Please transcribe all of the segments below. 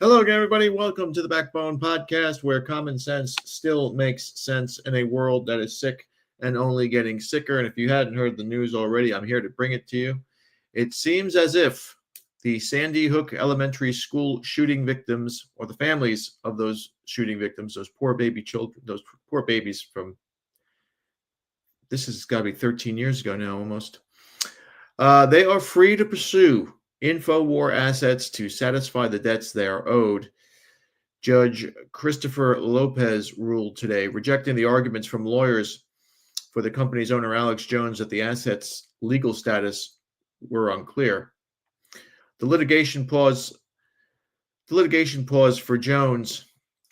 Hello again, everybody. Welcome to the Backbone Podcast, where common sense still makes sense in a world that is sick and only getting sicker. And if you hadn't heard the news already, I'm here to bring it to you. It seems as if the Sandy Hook Elementary School shooting victims, or the families of those shooting victims, those poor baby children, those poor babies from, this has got to be 13 years ago now almost, they are free to pursue Infowars assets to satisfy the debts they are owed. Judge Christopher Lopez ruled today, rejecting the arguments from lawyers for the company's owner, Alex Jones, that the assets' legal status were unclear. The litigation pause for Jones,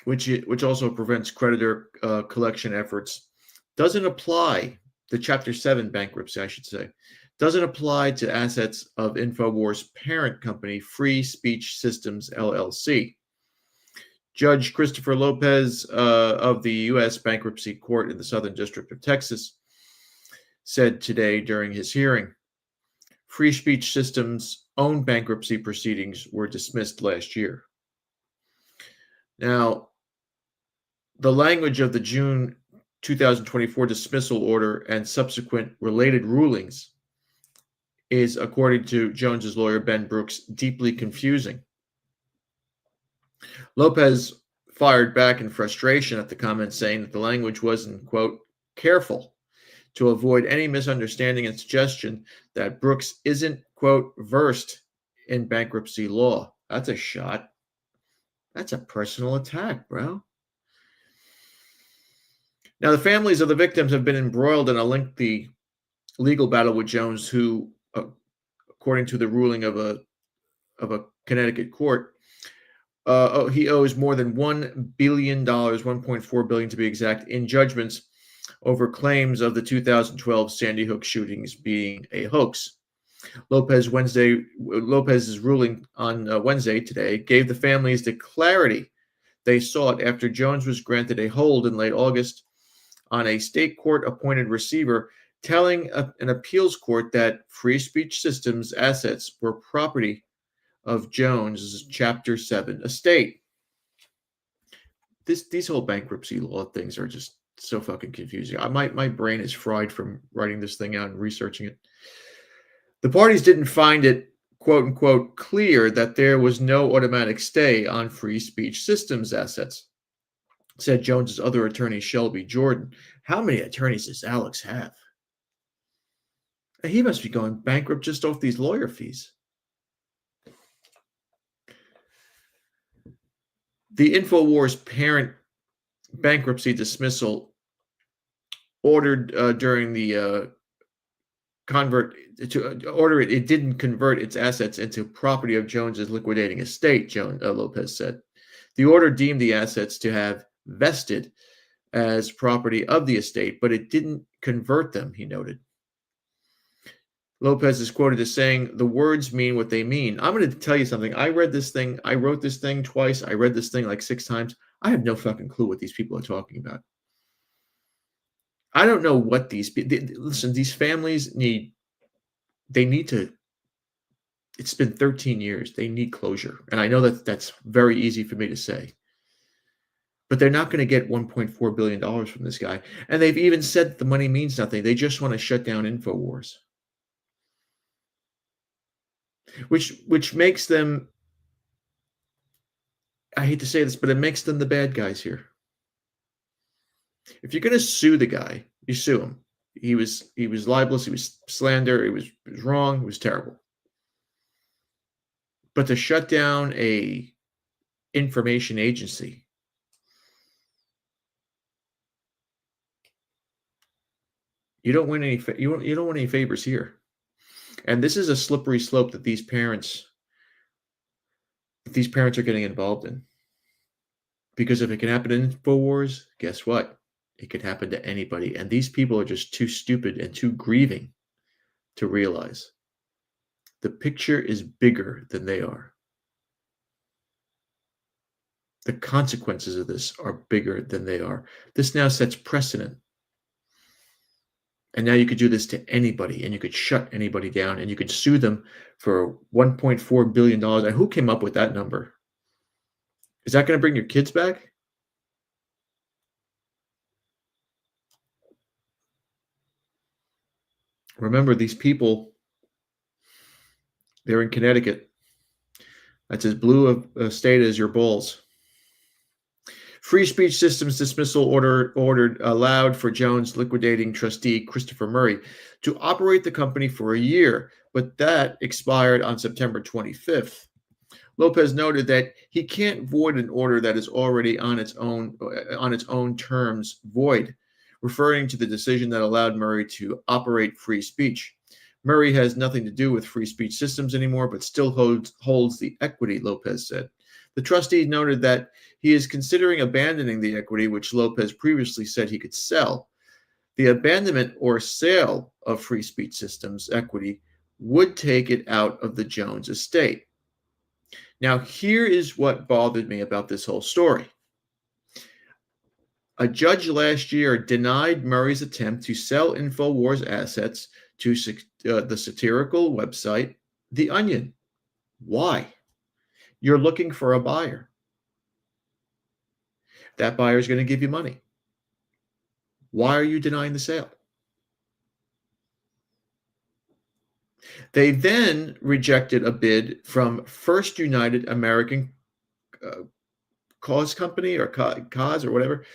which also prevents creditor collection efforts, doesn't apply. The Chapter 7 bankruptcy, I should say, doesn't apply to assets of Infowars' parent company, Free Speech Systems, LLC. Judge Christopher Lopez of the U.S. Bankruptcy Court in the Southern District of Texas said today during his hearing, Free Speech Systems' own bankruptcy proceedings were dismissed last year. Now, the language of the June 2024 dismissal order and subsequent related rulings is, according to Jones's lawyer, Ben Brooks, deeply confusing. Lopez fired back in frustration at the comments, saying that the language wasn't, quote, careful to avoid any misunderstanding and suggestion that Brooks isn't, quote, versed in bankruptcy law. That's a shot. That's a personal attack, bro. Now, the families of the victims have been embroiled in a lengthy legal battle with Jones, who, according to the ruling of a Connecticut court, he owes more than $1 billion, $1.4 billion to be exact, in judgments over claims of the 2012 Sandy Hook shootings being a hoax. Lopez's ruling on Wednesday today gave the families the clarity they sought after Jones was granted a hold in late August on a state court-appointed receiver, telling an appeals court that Free Speech Systems assets were property of Jones' Chapter 7 estate. These whole bankruptcy law things are just so fucking confusing. My brain is fried from writing this thing out and researching it. The parties didn't find it, quote unquote, clear that there was no automatic stay on Free Speech Systems assets, said Jones's other attorney, Shelby Jordan. How many attorneys does Alex have? He must be going bankrupt just off these lawyer fees. The Infowars parent bankruptcy dismissal ordered during the it didn't convert its assets into property of Jones's liquidating estate, Lopez said. The order deemed the assets to have vested as property of the estate, but it didn't convert them, he noted. Lopez is quoted as saying, the words mean what they mean. I'm going to tell you something. I read this thing. I wrote this thing twice. I read this thing like 6 times. I have no fucking clue what these people are talking about. I don't know what listen, these families need to, it's been 13 years. They need closure. And I know that that's very easy for me to say. But they're not going to get $1.4 billion from this guy. And they've even said that the money means nothing. They just want to shut down Infowars. Which makes them, I hate to say this, but it makes them the bad guys here. If you're going to sue the guy, you sue him. He was libelous, he was slander, it was wrong, it was terrible. But to shut down a information agency, you don't win any favors here. And this is a slippery slope that these parents are getting involved in. Because if it can happen in Infowars, guess what? It could happen to anybody. And these people are just too stupid and too grieving to realize the picture is bigger than they are. The consequences of this are bigger than they are. This now sets precedent. And now you could do this to anybody, and you could shut anybody down, and you could sue them for $1.4 billion. And who came up with that number? Is that going to bring your kids back? Remember, these people, they're in Connecticut. That's as blue a state as your balls. Free speech systems dismissal ordered allowed for Jones liquidating trustee Christopher Murray to operate the company for a year, but that expired on September 25th. Lopez noted that he can't void an order that is already on its own terms void, referring to the decision that allowed Murray to operate free speech. Murray has nothing to do with free speech systems anymore, but still holds the equity, Lopez said. The trustee noted that he is considering abandoning the equity, which Lopez previously said he could sell. The abandonment or sale of free speech systems equity would take it out of the Jones estate. Now, here is what bothered me about this whole story. A judge last year denied Murray's attempt to sell Infowars assets to the satirical website, The Onion. Why? You're looking for a buyer. That buyer is going to give you money. Why are you denying the sale? They then rejected a bid from First United American Cause Company or Cause or whatever,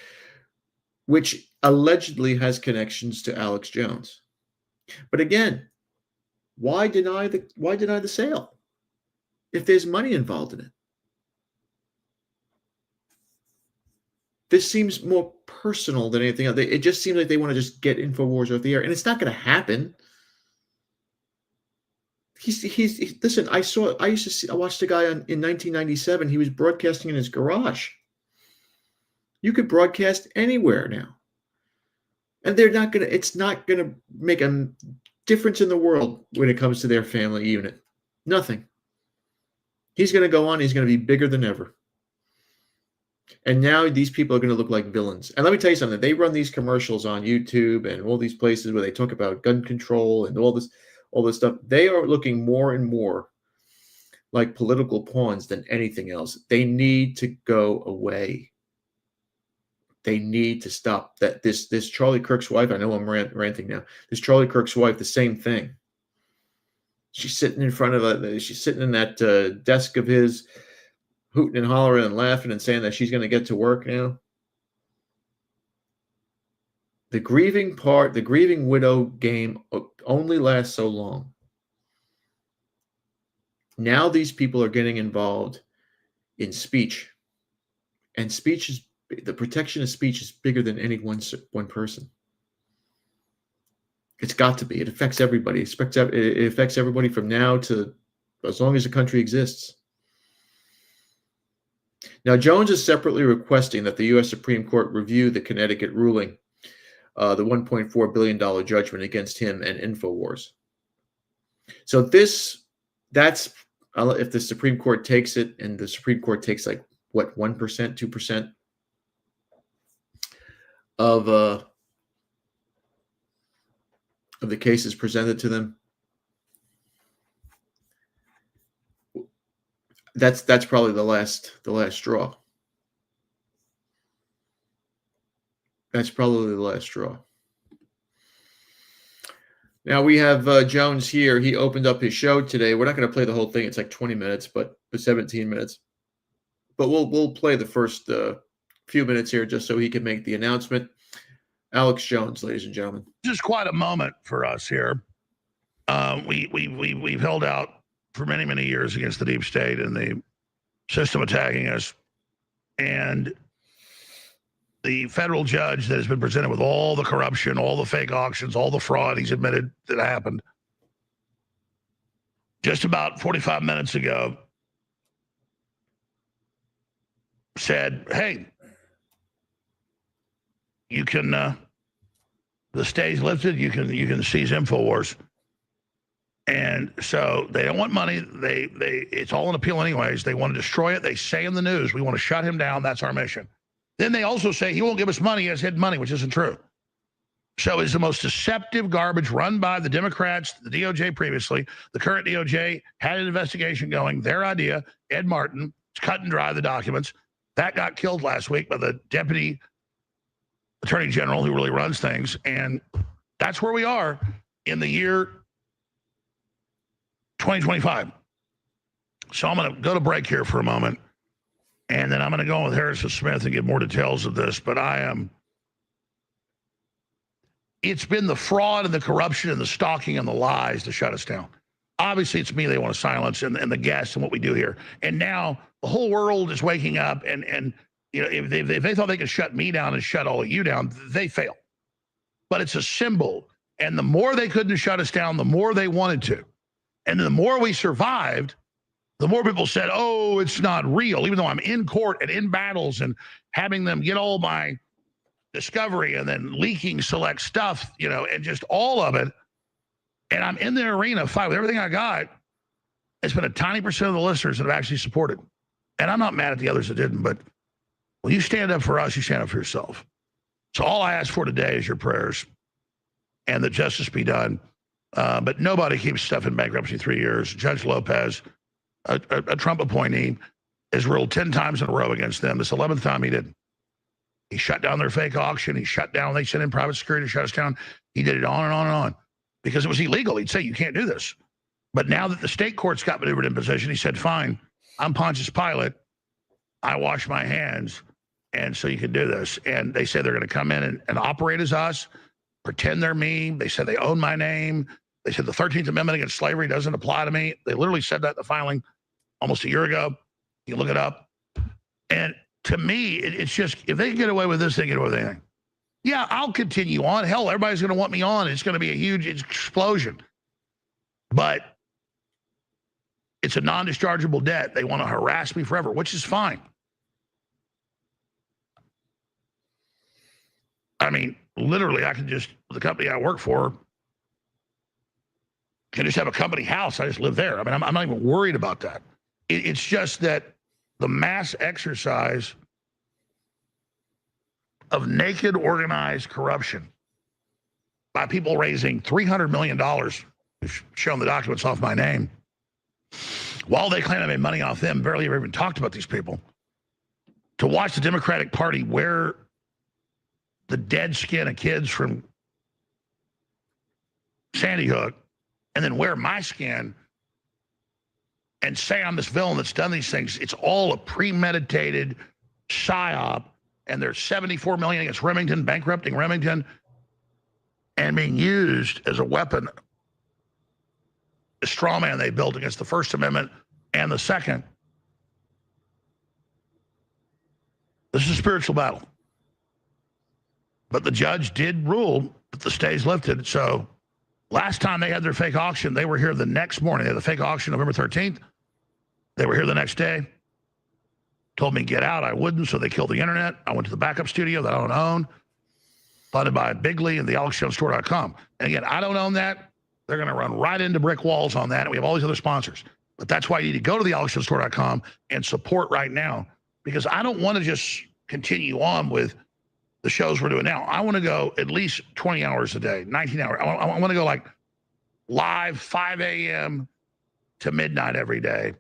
which allegedly has connections to Alex Jones. But again, why deny the sale if there's money involved in it? This seems more personal than anything else. It just seems like they want to just get Infowars off the air, and it's not going to happen. Listen. I watched a guy in 1997. He was broadcasting in his garage. You could broadcast anywhere now, and it's not gonna make a difference in the world when it comes to their family unit. Nothing. He's gonna go on. He's gonna be bigger than ever. And now these people are going to look like villains. And let me tell you something. They run these commercials on YouTube and all these places where they talk about gun control and all this stuff. They are looking more and more like political pawns than anything else. They need to go away. They need to stop that. This Charlie Kirk's wife, I know I'm ranting now. This Charlie Kirk's wife, the same thing. She's sitting in front of she's sitting in that desk of his, hooting and hollering and laughing and saying that she's going to get to work now. The grieving widow game only lasts so long. Now these people are getting involved in speech. And the protection of speech is bigger than any one person. It's got to be. It affects everybody. It affects everybody from now to as long as the country exists. Now, Jones is separately requesting that the U.S. Supreme Court review the Connecticut ruling, the $1.4 billion judgment against him and Infowars. So that's if the Supreme Court takes it, and the Supreme Court takes 1%, 2% of the cases presented to them. That's probably the last straw. That's probably the last straw. Now we have Jones here. He opened up his show today. We're not going to play the whole thing. It's like 20 minutes, but 17 minutes. But we'll play the first few minutes here just so he can make the announcement. Alex Jones, ladies and gentlemen. This is quite a moment for us here. We've held out for many, many years against the deep state and the system attacking us. And the federal judge that has been presented with all the corruption, all the fake auctions, all the fraud he's admitted that happened, just about 45 minutes ago said, hey, you can, the stay's lifted, you can seize Infowars. And so they don't want money. It's all an appeal anyways. They want to destroy it. They say in the news, we want to shut him down. That's our mission. Then they also say he won't give us money. He has hidden money, which isn't true. So it's the most deceptive garbage run by the Democrats, the DOJ previously. The current DOJ had an investigation going. Their idea, Ed Martin, it's cut and dry, the documents. That got killed last week by the deputy attorney general who really runs things. And that's where we are in the year 2025. So I'm going to go to break here for a moment. And then I'm going to go with Harrison Smith and get more details of this. But it's been the fraud and the corruption and the stalking and the lies to shut us down. Obviously, it's me they want to silence and the guests and what we do here. And now the whole world is waking up. And you know, if they thought they could shut me down and shut all of you down, they fail. But it's a symbol. And the more they couldn't shut us down, the more they wanted to. And the more we survived, the more people said, oh, it's not real, even though I'm in court and in battles and having them get all my discovery and then leaking select stuff, you know, and just all of it. And I'm in the arena fight with everything I got. It's been a tiny percent of the listeners that have actually supported. And I'm not mad at the others that didn't, but when you stand up for us, you stand up for yourself. So all I ask for today is your prayers and that justice be done. But nobody keeps stuff in bankruptcy 3 years. Judge Lopez, a Trump appointee, has ruled 10 times in a row against them. This 11th time he didn't. He shut down their fake auction. He shut down, they sent in private security to shut us down. He did it on and on and on because it was illegal. He'd say, you can't do this. But now that the state courts got maneuvered in position, he said, fine, I'm Pontius Pilate. I wash my hands. And so you can do this. And they said they're going to come in and operate as us, pretend they're me. They said they own my name. They said the 13th Amendment against slavery doesn't apply to me. They literally said that in the filing almost a year ago. You can look it up. And to me, it's just, if they can get away with this, they can get away with anything. Yeah, I'll continue on. Hell, everybody's going to want me on. It's going to be a huge explosion. But it's a non-dischargeable debt. They want to harass me forever, which is fine. I mean, literally, I can just, the company I work for can just have a company house. I just live there. I mean, I'm not even worried about that. It's just that the mass exercise of naked organized corruption by people raising $300 million, who've shown the documents off my name, while they claim I made money off them, barely ever even talked about these people, to watch the Democratic Party wear the dead skin of kids from Sandy Hook and then wear my skin and say I'm this villain that's done these things. It's all a premeditated psyop. And there's $74 million against Remington, bankrupting Remington, and being used as a weapon, a straw man they built against the First Amendment and the Second. This is a spiritual battle. But the judge did rule that the stay's lifted. So last time they had their fake auction, they were here the next morning. They had the fake auction November 13th. They were here the next day. Told me get out. I wouldn't, so they killed the internet. I went to the backup studio that I don't own, funded by Bigley and the AlexJonesStore.com. And again, I don't own that. They're going to run right into brick walls on that. And we have all these other sponsors. But that's why you need to go to the AlexJonesStore.com and support right now, because I don't want to just continue on with the shows we're doing now. I want to go at least 20 hours a day, 19 hours. I want to go like live 5 a.m. to midnight every day,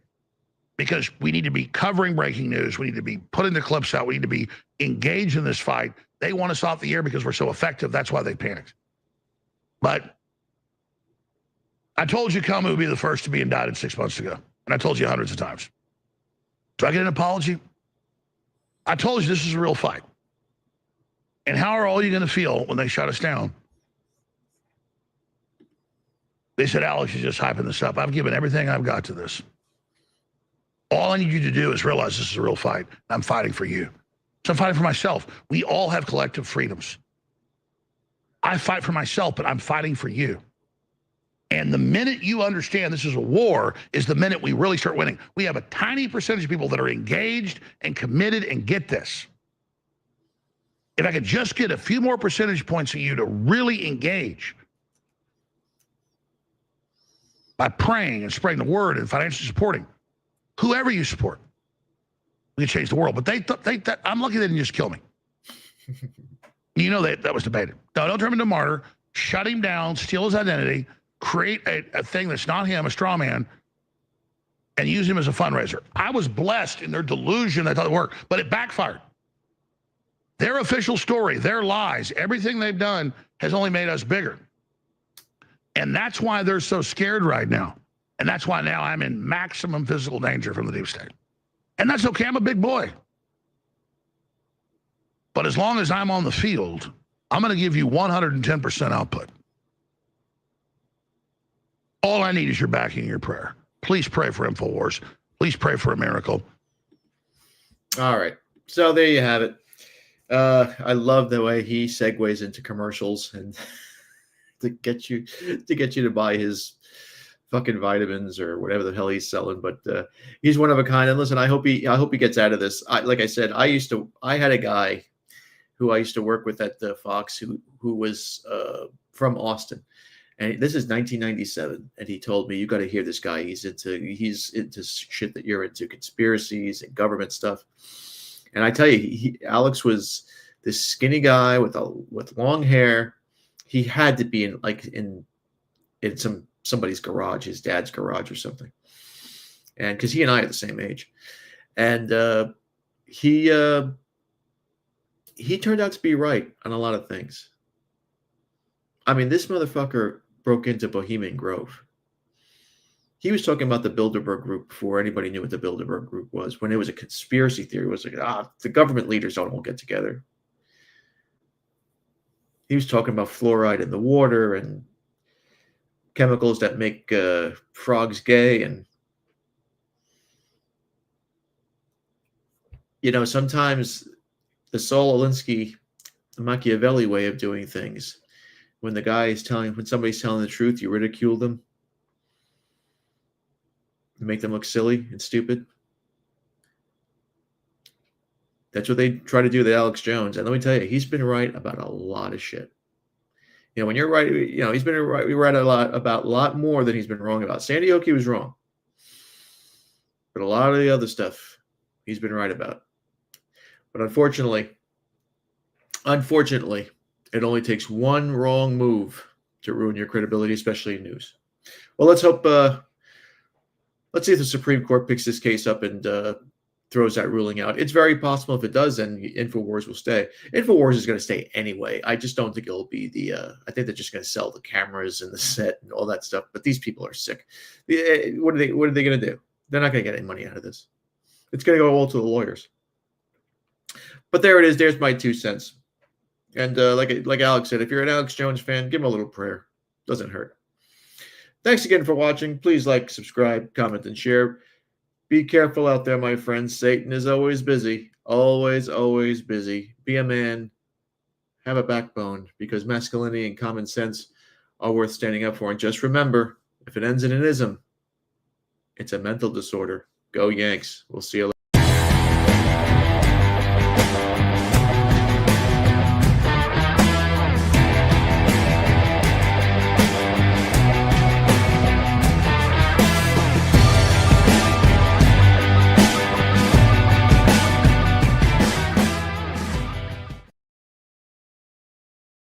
because we need to be covering breaking news. We need to be putting the clips out. We need to be engaged in this fight. They want us off the air because we're so effective. That's why they panicked. But I told you Comey would be the first to be indicted 6 months ago. And I told you hundreds of times. Do I get an apology? I told you this is a real fight. And how are all you going to feel when they shut us down? They said, Alex is just hyping this up. I've given everything I've got to this. All I need you to do is realize this is a real fight. I'm fighting for you. So I'm fighting for myself. We all have collective freedoms. I fight for myself, but I'm fighting for you. And the minute you understand this is a war is the minute we really start winning. We have a tiny percentage of people that are engaged and committed and get this. If I could just get a few more percentage points of you to really engage by praying and spreading the word and financially supporting whoever you support, we can change the world. But I'm lucky they didn't just kill me. You know that was debated. No, don't turn him into a martyr. Shut him down, steal his identity, create a thing that's not him, a straw man, and use him as a fundraiser. I was blessed in their delusion. I thought it worked, but it backfired. Their official story, their lies, everything they've done has only made us bigger. And that's why they're so scared right now. And that's why now I'm in maximum physical danger from the deep state. And that's okay. I'm a big boy. But as long as I'm on the field, I'm going to give you 110% output. All I need is your backing and your prayer. Please pray for Infowars. Please pray for a miracle. All right. So there you have it. I love the way he segues into commercials and to get you to buy his fucking vitamins or whatever the hell he's selling. But he's one of a kind. And listen, I hope he gets out of this. Like I said, I had a guy who I used to work with at the Fox who was from Austin. And this is 1997, and he told me, "You got to hear this guy. He's into shit that you're into, conspiracies and government stuff." And I tell you, Alex was this skinny guy with long hair. He had to be in somebody's garage, his dad's garage or something. And because he and I are the same age, and he turned out to be right on a lot of things. I mean, this motherfucker broke into Bohemian Grove. He was talking about the Bilderberg Group before anybody knew what the Bilderberg Group was, when it was a conspiracy theory. It was like, the government leaders all get together. He was talking about fluoride in the water and chemicals that make frogs gay. And, sometimes the Saul Alinsky, the Machiavelli way of doing things, when somebody's telling the truth, you ridicule them. You make them look silly and stupid. That's what they try to do with Alex Jones. And let me tell you, he's been right about a lot of shit. When you're right, he's been right about a lot more than he's been wrong about. Sandy Hook, he was wrong. But a lot of the other stuff, he's been right about. But unfortunately, it only takes one wrong move to ruin your credibility, especially in news. Well, let's hope. Let's see if the Supreme Court picks this case up and throws that ruling out. It's very possible if it does, then Infowars will stay. Infowars is going to stay anyway. I just don't think it'll be I think they're just going to sell the cameras and the set and all that stuff. But these people are sick. What are they going to do? They're not going to get any money out of this. It's going to go all to the lawyers. But there it is. There's my 2 cents. And like Alex said, if you're an Alex Jones fan, give him a little prayer. Doesn't hurt. Thanks again for watching. Please like, subscribe, comment, and share. Be careful out there, my friends. Satan is always busy. Always, always busy. Be a man. Have a backbone, because masculinity and common sense are worth standing up for. And just remember, if it ends in an ism, it's a mental disorder. Go Yanks. We'll see you later.